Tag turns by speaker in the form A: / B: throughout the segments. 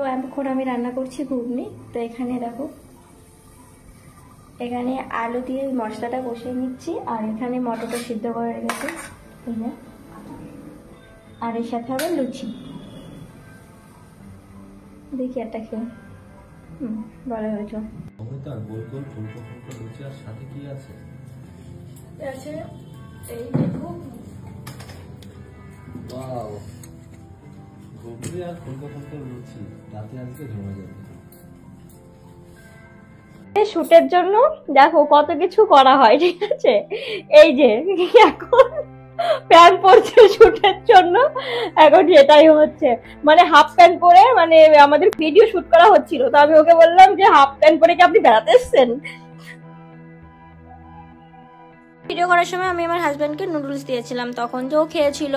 A: তো এখন আমি রান্না করছি ঘুগনি। তো এখানে দেখো, এখানে আলু দিয়ে মশলাটা কষিয়ে নিচ্ছি, আর এখানে মটরটা সিদ্ধ করে রেখেছি, আর এর সাথে হবে লুচি। দেখি একটা খেয়ে ভালো হয়েছে। এই দেখো,
B: ওয়াও, ঘুগনি আর ফুলকো ফুলকো লুচি রাতে আজকে জমে যাবে।
A: শুটের জন্য দেখো কত কিছু করা হয়, ঠিক আছে। এই যে এখন প্যান্ট পরছে শুটের জন্য, এখন সেটাই হচ্ছে, মানে হাফ প্যান্ট পরে, মানে আমাদের ভিডিও শুট করা হচ্ছিল, তো আমি ওকে বললাম যে হাফ প্যান্ট পরে কি আপনি বেড়াতে এসেছেন। ভিডিও করার সময় আমি আমার হাজব্যান্ডকে নুডলস দিয়েছিলাম, তখন যে ও খেয়েছিল।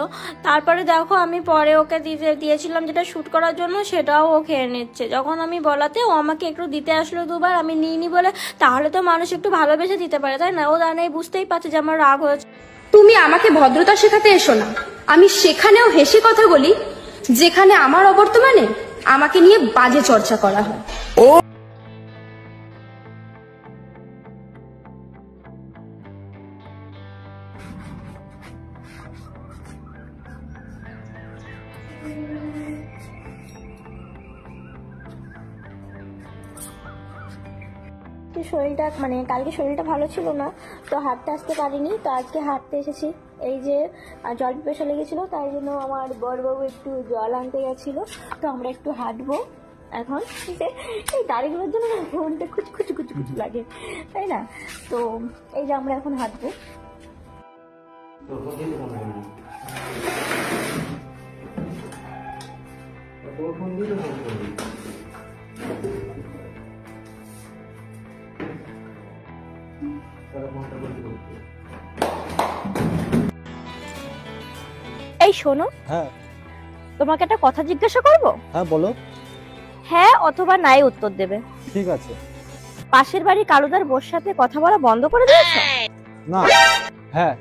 A: তারপরে দেখো আমি পরে ওকে দিয়েছিলাম যেটা শ্যুট করার জন্য, সেটাও ও খেয়ে নিচ্ছে। যখন আমি বলাতে ও আমাকে একটু দিতে আসলো দুবার, আমি নিইনি বলে, তাহলে তো মানুষ একটু ভালোবেসে দিতে পারে, তাই না? ও জানেই, বুঝতেই পারছে যে আমার রাগ হয়েছে।
C: তুমি আমাকে ভদ্রতা শেখাতে এসো না। আমি সেখানেও হেসে কথা বলি যেখানে আমার অবর্তমানে আমাকে নিয়ে বাজে চর্চা করা হয়।
A: শরীরটা, মানে কালকে শরীরটা ভালো ছিল না, তো হাঁটতে আসতে পারিনি, তো আজকে হাঁটতে এসেছি। এই যে জল পিপাসা লেগেছিল, তাই জন্য আমার বড়বাবু একটু জল আনতে গেছিল, তো আমরা একটু হাঁটবো এখন। এই দাড়িগুলোর জন্য মনটা কুচকুচু কুচকুচু লাগে, তাই না? তো এই যে আমরা এখন হাঁটবো। এই শোনো,
B: হ্যাঁ
A: তোমাকে একটা কথা জিজ্ঞাসা করব?
B: হ্যাঁ বলো।
A: হ্যাঁ অথবা নাই উত্তর দেবে।
B: ঠিক আছে।
A: পাশের বাড়ি কালুদার বোর সাথে কথা বলা বন্ধ করে দিয়েছো?
B: না। হ্যাঁ।